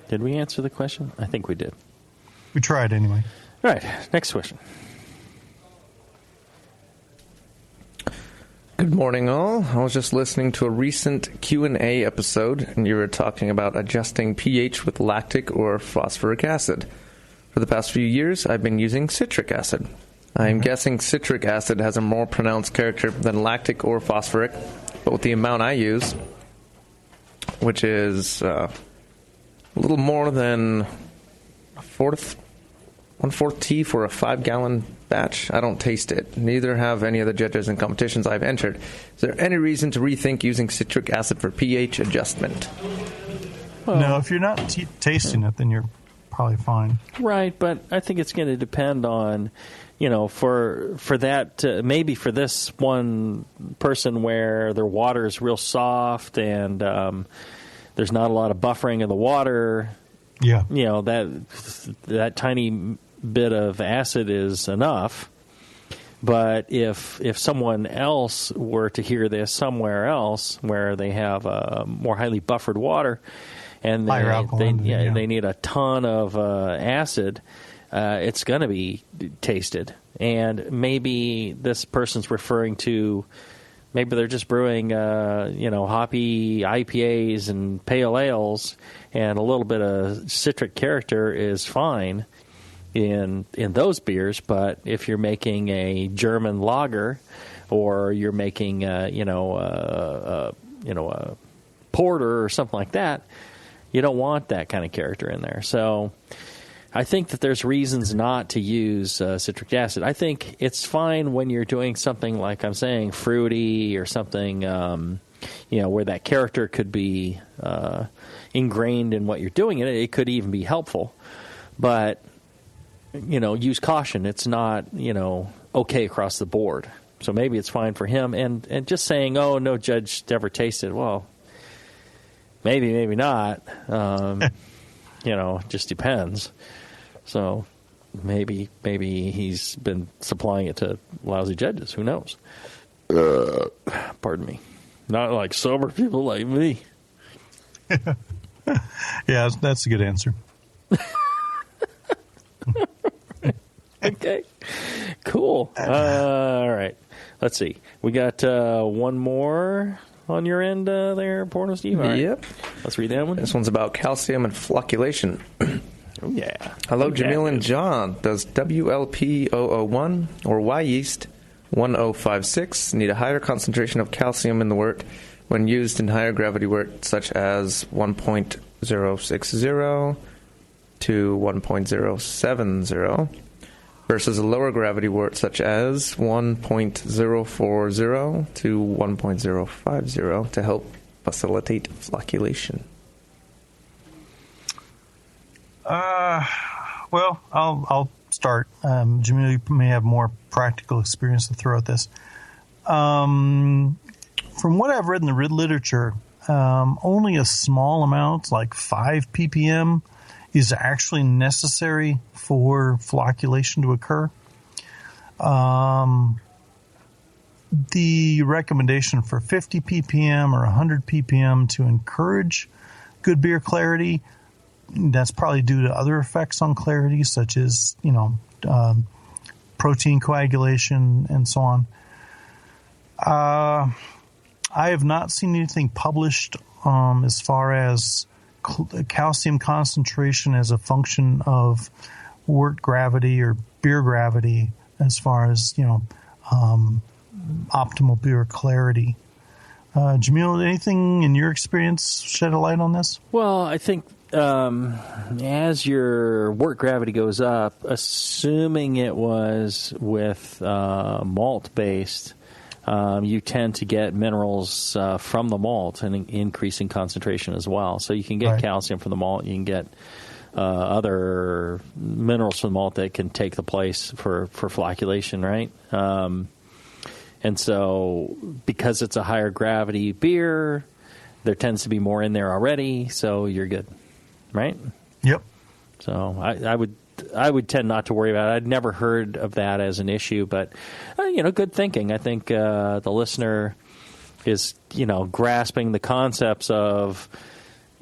Did we answer the question? I think we did. We tried anyway. All right, next question. Good morning, all. I was just listening to a recent Q&A episode, and you were talking about adjusting pH with lactic or phosphoric acid. For the past few years, I've been using citric acid. I'm guessing citric acid has a more pronounced character than lactic or phosphoric, but with the amount I use, which is a little more than 1/4 tea for a 5-gallon batch, I don't taste it. Neither have any of the judges and competitions I've entered. Is there any reason to rethink using citric acid for pH adjustment? Well, no, if you're not tasting it, then you're probably fine. Right, but I think it's going to depend on, for that, maybe for this one person where their water is real soft and there's not a lot of buffering of the water. Yeah. That tiny bit of acid is enough. But if someone else were to hear this somewhere else where they have more highly buffered water and they need a ton of acid, it's going to be tasted. And maybe this person's referring to, maybe they're just brewing, hoppy IPAs and pale ales, and a little bit of citric character is fine in those beers. But if you're making a German lager, or you're making, a porter or something like that, you don't want that kind of character in there. So I think that there's reasons not to use citric acid. I think it's fine when you're doing something like I'm saying, fruity or something, where that character could be, ingrained in what you're doing. It could even be helpful. But, use caution. It's not, okay across the board. So maybe it's fine for him. And just saying, oh, no judge ever tasted. Well, maybe not. Just depends. So maybe he's been supplying it to lousy judges. Who knows? Pardon me. Not like sober people like me. Yeah, that's a good answer. Okay. Cool. All right. Let's see. We got one more on your end there, Porno Steve. All right. Yep. Let's read that one. This one's about calcium and flocculation. Oh, yeah. Hello, Jamil and John. Does WLP001 or Y yeast 1056 need a higher concentration of calcium in the wort when used in higher gravity wort such as 1.060 to 1.070 versus a lower gravity wort such as 1.040 to 1.050 to help facilitate flocculation? Well, I'll start. Jamil, you may have more practical experience to throw at this. From what I've read in the literature, only a small amount, like 5 ppm, is actually necessary for flocculation to occur. The recommendation for 50 ppm or 100 ppm to encourage good beer clarity, that's probably due to other effects on clarity, such as, protein coagulation and so on. I have not seen anything published as far as calcium concentration as a function of wort gravity or beer gravity, as far as optimal beer clarity. Jamil, anything in your experience shed a light on this? Well, I think as your wort gravity goes up, assuming it was with malt based, you tend to get minerals from the malt and increasing concentration as well. So you can get calcium from the malt. You can get other minerals from the malt that can take the place for flocculation, right? And so because it's a higher gravity beer, there tends to be more in there already, so you're good, right? Yep. So I would tend not to worry about it. I'd never heard of that as an issue, but, good thinking. I think the listener is, grasping the concepts of,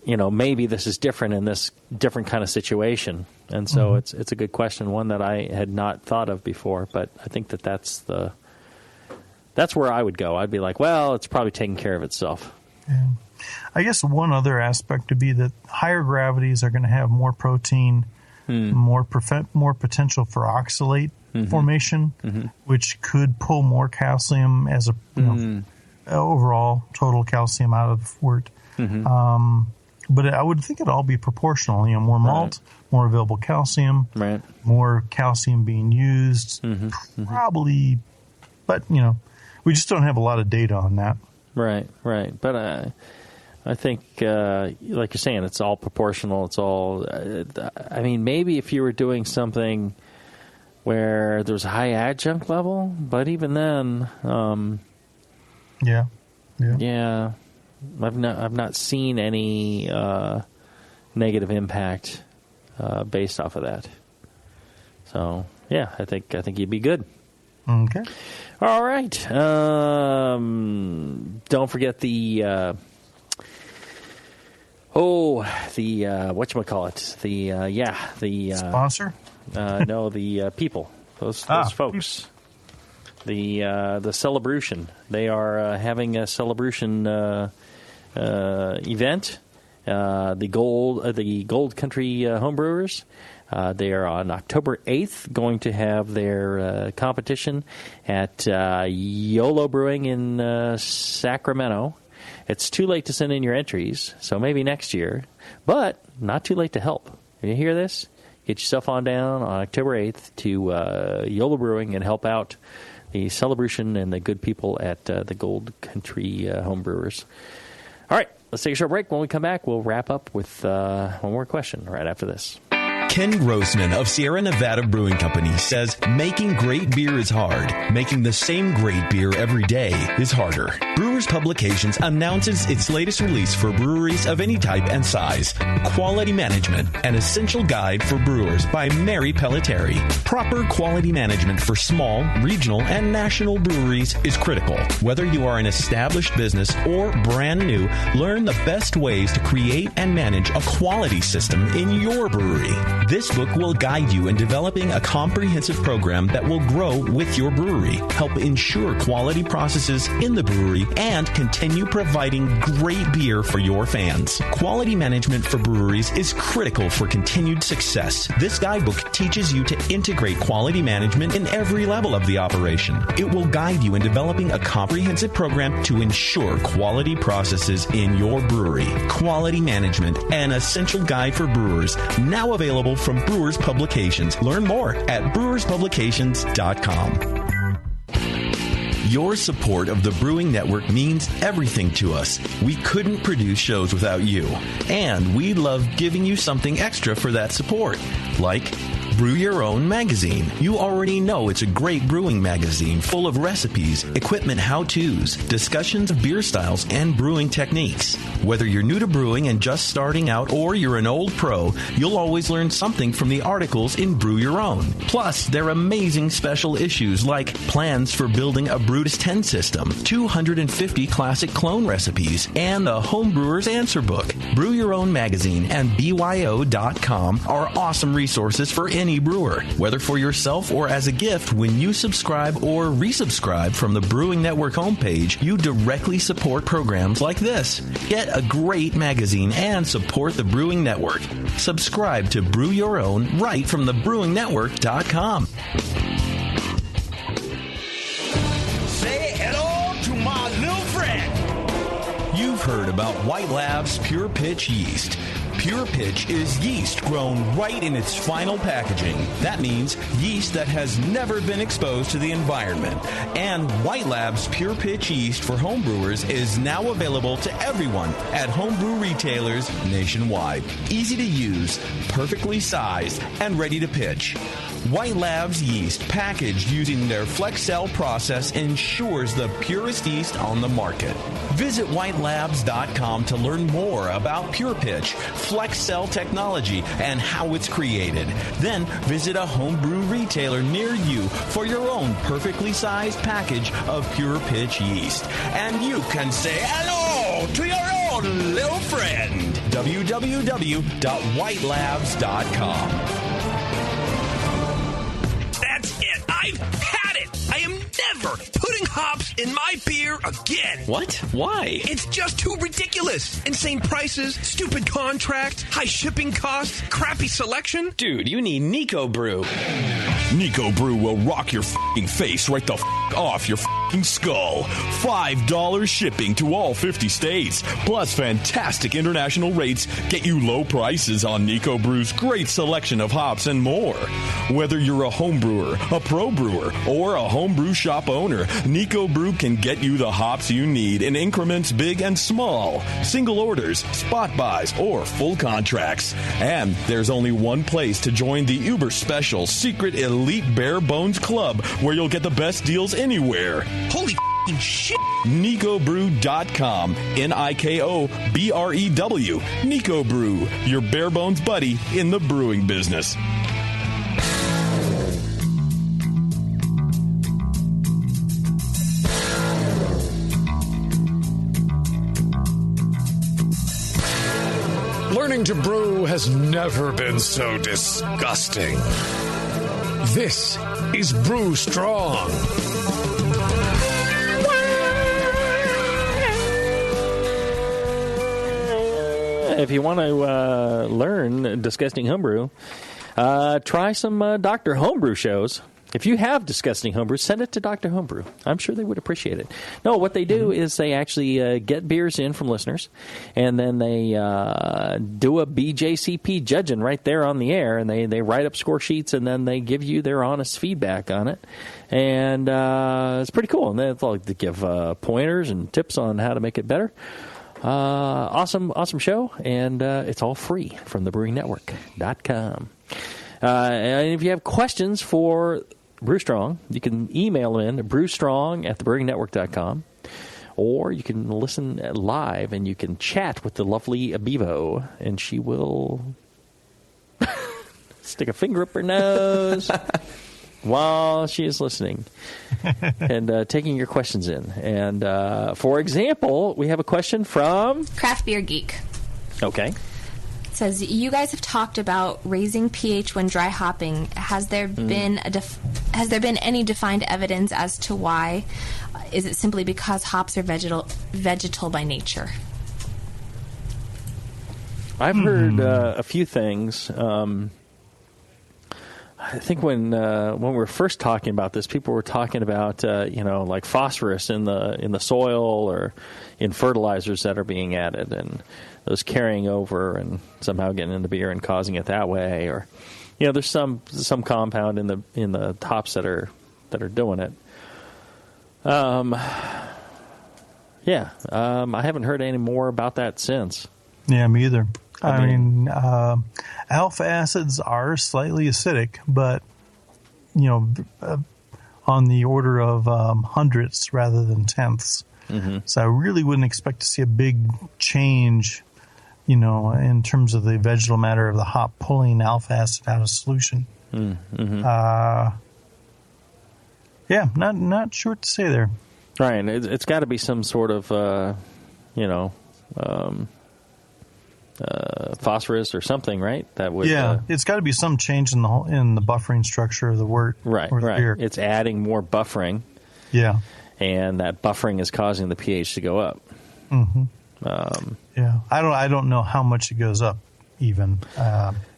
maybe this is different in this different kind of situation. And so it's a good question, one that I had not thought of before, but I think that's where I would go. I'd be like, well, it's probably taking care of itself. Yeah. I guess one other aspect would be that higher gravities are going to have more protein, more potential for oxalate formation, which could pull more calcium as a overall total calcium out of wort. But I would think it'd all be proportional. More malt, more available calcium, more calcium being used, probably. But we just don't have a lot of data on that. Right. But I think, like you're saying, it's all proportional. It's all, maybe if you were doing something where there's a high adjunct level, but even then, yeah, I've not seen any negative impact based off of that. So yeah, I think you'd be good. Okay. All right. Don't forget the whatchamacallit? The sponsor? No, the people. Those folks. People. The celebration. They are having a celebration event. The Gold Country Homebrewers. They are on October 8th going to have their competition at YOLO Brewing in Sacramento. It's too late to send in your entries, so maybe next year, but not too late to help. You hear this? Get yourself on down on October 8th to YOLO Brewing and help out the celebration and the good people at the Gold Country Homebrewers. All right. let's take a short break. When we come back, we'll wrap up with one more question right after this. Ken Grossman of Sierra Nevada Brewing Company says making great beer is hard. Making the same great beer every day is harder. Brewers Publications announces its latest release for breweries of any type and size. Quality Management, an essential guide for brewers by Mary Pelletieri. Proper quality management for small, regional, and national breweries is critical. Whether you are an established business or brand new, learn the best ways to create and manage a quality system in your brewery. This book will guide you in developing a comprehensive program that will grow with your brewery, help ensure quality processes in the brewery, and continue providing great beer for your fans. Quality management for breweries is critical for continued success. This guidebook teaches you to integrate quality management in every level of the operation. It will guide you in developing a comprehensive program to ensure quality processes in your brewery. Quality Management, an essential guide for brewers, now available from Brewers Publications. Learn more at brewerspublications.com. Your support of the Brewing Network means everything to us. We couldn't produce shows without you. And we love giving you something extra for that support, like Brew Your Own magazine. You already know it's a great brewing magazine full of recipes, equipment how-tos, discussions of beer styles, and brewing techniques. Whether you're new to brewing and just starting out or you're an old pro, you'll always learn something from the articles in Brew Your Own. Plus, there are amazing special issues like plans for building a Brutus 10 system, 250 classic clone recipes, and the Homebrewer's Answer Book. Brew Your Own magazine and BYO.com are awesome resources for any brewer, whether for yourself or as a gift. When you subscribe or resubscribe from the Brewing Network homepage, you directly support programs like this. Get a great magazine and support the Brewing Network. Subscribe to Brew Your Own right from thebrewingnetwork.com. Say hello to my little friend. You've heard about White Labs Pure Pitch yeast. Pure Pitch is yeast grown right in its final packaging. That means yeast that has never been exposed to the environment. And White Labs Pure Pitch yeast for homebrewers is now available to everyone at homebrew retailers nationwide. Easy to use, perfectly sized, and ready to pitch. White Labs yeast, packaged using their Flex Cell process, ensures the purest yeast on the market. Visit whitelabs.com to learn more about Pure Pitch, Flex Cell technology, and how it's created. Then visit a homebrew retailer near you for your own perfectly sized package of Pure Pitch yeast. And you can say hello to your own little friend. www.whitelabs.com. That's it. I've had it. I am never putting hops in my beer again. What? Why? It's just too ridiculous. Insane prices, stupid contracts, high shipping costs, crappy selection. Dude, you need Nico Brew. Nico Brew will rock your f***ing face right the f*** off your f***ing skull. $5 shipping to all 50 states. Plus fantastic international rates get you low prices on Nico Brew's great selection of hops and more. Whether you're a home brewer, a pro brewer, or a homebrew shop owner, Nico Brew can get you the hops you need in increments big and small. Single orders, spot buys, or full contracts. And there's only one place to join the uber special secret elite bare bones club where you'll get the best deals anywhere. Holy shit. NicoBrew.com. NIKOBREW. Nico Brew, your bare bones buddy in the brewing business. Learning to brew has never been so disgusting. This is Brew Strong. If you want to learn disgusting homebrew, try some Dr. Homebrew shows. If you have disgusting homebrew, send it to Dr. Homebrew. I'm sure they would appreciate it. No, what they do is they actually get beers in from listeners, and then they do a BJCP judging right there on the air, and they write up score sheets, and then they give you their honest feedback on it. And it's pretty cool. And they give pointers and tips on how to make it better. Awesome show, and it's all free from thebrewingnetwork.com. And if you have questions for Brew Strong, you can email them in to brewstrong@thebrewingnetwork.com, or you can listen live and you can chat with the lovely Abivo, and she will stick a finger up her nose while she is listening and taking your questions in. And for example, we have a question from Craft Beer Geek. Okay. It says, you guys have talked about raising pH when dry hopping. Has there been any defined evidence as to why? Is it simply because hops are vegetal by nature? I've heard a few things. I think when we were first talking about this, people were talking about like phosphorus in the soil or in fertilizers that are being added, and those carrying over and somehow getting into beer and causing it that way, or there's some compound in the hops that are doing it. I haven't heard any more about that since. Yeah, me either. I mean, alpha acids are slightly acidic, but, on the order of hundredths rather than tenths. Mm-hmm. So I really wouldn't expect to see a big change, in terms of the vegetal matter of the hop pulling alpha acid out of solution. Mm-hmm. Not sure what to say there. Right. It's got to be some sort of, phosphorus or something, right? That would it's got to be some change in the buffering structure of the wort. Right. Beer. It's adding more buffering. Yeah. And that buffering is causing the pH to go up. Mm-hmm. I don't know how much it goes up. Even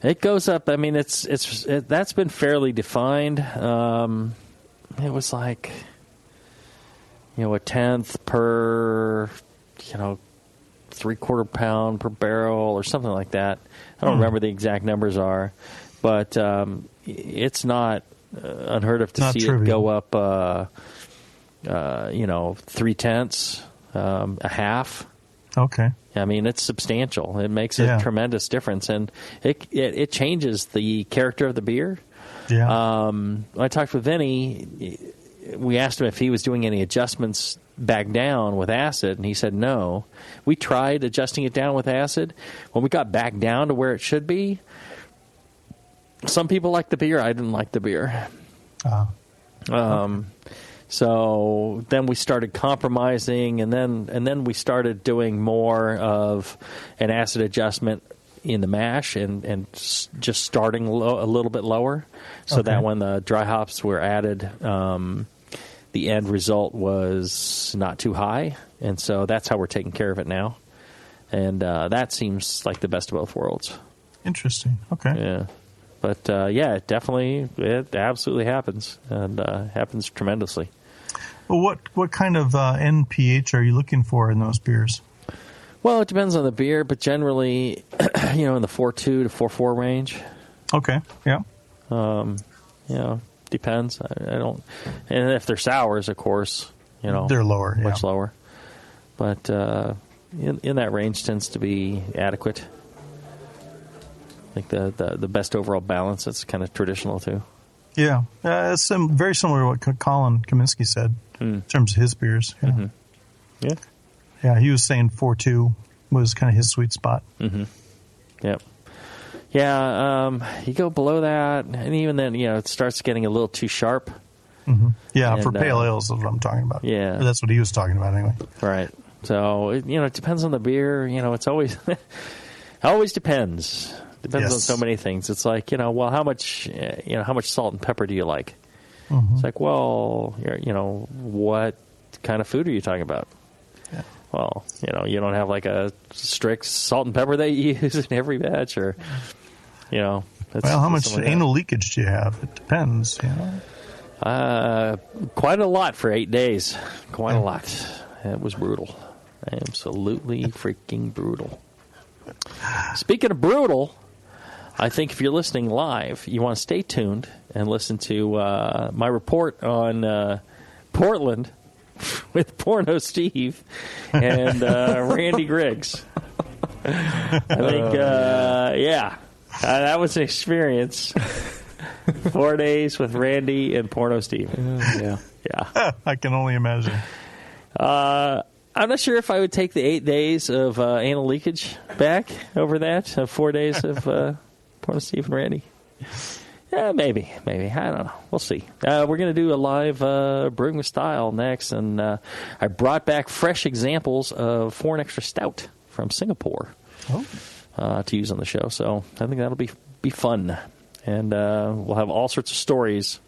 it goes up. I mean, that's been fairly defined. It was like a tenth per 3/4 pound per barrel or something like that. I don't remember the exact numbers are, but it's not unheard of to see trivial. It go up 0.3, a half. Okay. I mean, it's substantial. It makes a tremendous difference, and it changes the character of the beer. Yeah. When I talked with Vinny, we asked him if he was doing any adjustments back down with acid, and he said no. We tried adjusting it down with acid. When we got back down to where it should be, some people liked the beer. I didn't like the beer. So then we started compromising, and then we started doing more of an acid adjustment in the mash and just starting a little bit lower, so that when the dry hops were added, the end result was not too high, and so that's how we're taking care of it now. And that seems like the best of both worlds. Interesting. Okay. Yeah. But, it absolutely happens, and happens tremendously. Well, what kind of NPH are you looking for in those beers? Well, it depends on the beer, but generally, in the 4.2 to 4.4 range. Okay, yeah. Depends. I don't, and if they're sours, of course, they're lower, much lower. But in that range tends to be adequate. I think the best overall balance. That's kind of traditional too. Yeah, it's very similar to what Colin Kaminsky said in terms of his beers. Yeah. Mm-hmm. Yeah. Yeah, he was saying 4.2 was kind of his sweet spot. Mm-hmm. Yep. Yeah, you go below that, and even then, it starts getting a little too sharp. Mm-hmm. Yeah, and, for pale ales is what I'm talking about. Yeah. Or that's what he was talking about anyway. Right. So, it depends on the beer. It's always always depends. Depends on so many things. It's like, how much salt and pepper do you like? Mm-hmm. It's like, well, what kind of food are you talking about? Yeah. Well, you don't have like a strict salt and pepper that you use in every batch, or, well, how much anal leakage do you have? It depends, Quite a lot for 8 days. Quite a lot. It was brutal. Absolutely freaking brutal. Speaking of brutal, I think if you're listening live, you want to stay tuned and listen to my report on Portland with Porno Steve and Randy Griggs. I think, that was an experience. 4 days with Randy and Porno Steve. Yeah. I can only imagine. I'm not sure if I would take the 8 days of anal leakage back over that, 4 days of Porno Steve and Randy. Yeah, maybe. I don't know. We'll see. We're going to do a live Brewing with Style next, and I brought back fresh examples of Foreign Extra Stout from Singapore to use on the show. So I think that'll be fun, and we'll have all sorts of stories.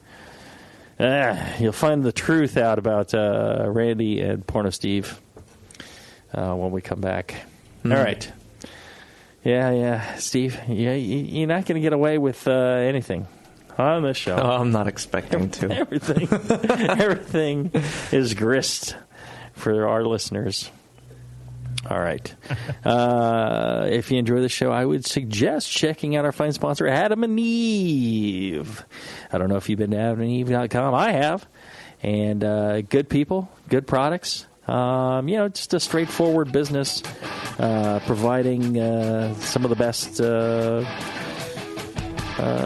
You'll find the truth out about Randy and Porno Steve when we come back. All right. Yeah, Steve, you're not going to get away with anything on this show. Oh, I'm not expecting to. Everything is grist for our listeners. All right. If you enjoy the show, I would suggest checking out our fine sponsor, Adam and Eve. I don't know if you've been to adamandeve.com. I have. And good people, good products. Just a straightforward business, providing some of the best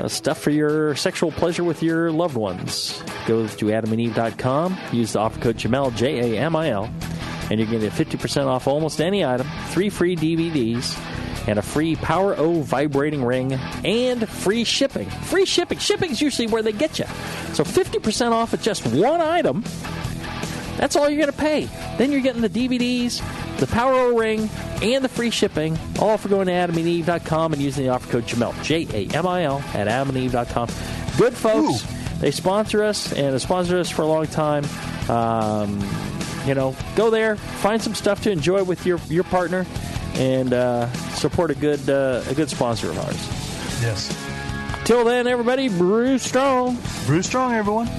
stuff for your sexual pleasure with your loved ones. Go to adamandeve.com, use the offer code Jamil, Jamil, and you're going to get 50% off almost any item, 3 free DVDs, and a free Power O vibrating ring, and free shipping. Free shipping. Shipping's usually where they get you. So 50% off at just one item. That's all you're going to pay. Then you're getting the DVDs, the Power O ring, and the free shipping, all for going to adamandeve.com and using the offer code Jamil, Jamil, at adamandeve.com. Good folks. Ooh. They sponsor us, and have sponsored us for a long time. Go there, find some stuff to enjoy with your partner, and support a good sponsor of ours. Yes. Till then, everybody, brew strong. Brew strong, everyone.